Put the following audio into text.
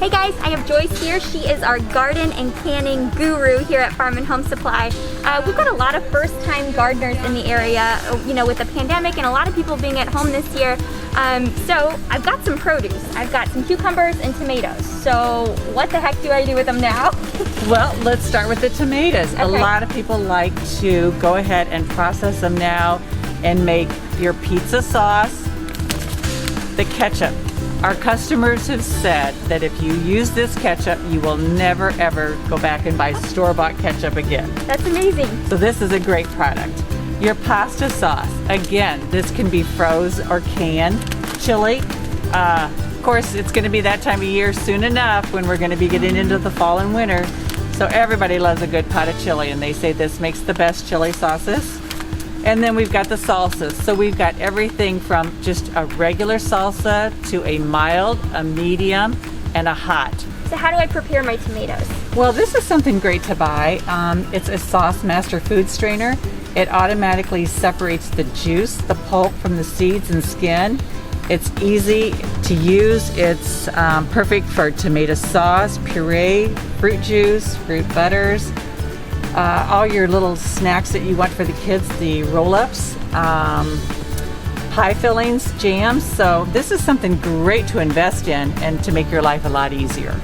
Hey guys, I have Joyce here. She is our garden and canning guru here at Farm and Home Supply. We've got a lot of first-time gardeners in the area, you know, with the pandemic and a lot of people being at home this year. So I've got some produce. I've got some cucumbers and tomatoes. So what the heck do I do with them now? Well, let's start with the tomatoes. Okay. A lot of people like to go ahead and process them now and make your pizza sauce, the ketchup. Our customers have said that if you use this ketchup, you will never ever go back and buy store-bought ketchup again. That's amazing. So this is a great product. Your pasta sauce, again, this can be froze or canned. Chili, of course, it's going to be that time of year soon enough when we're going to be getting into the fall and winter. So everybody loves a good pot of chili, and they say this makes the best chili sauces. And then we've got the salsas. So we've got everything from just a regular salsa to a mild, a medium, and a hot. So how do I prepare my tomatoes? Well, this is something great to buy. It's a Sauce Master food strainer. It automatically separates the juice, the pulp from the seeds and skin. It's easy to use. It's perfect for tomato sauce, puree, fruit juice, fruit butters, all your little snacks that you want for the kids, the roll-ups, pie fillings, jams. So this is something great to invest in and to make your life a lot easier.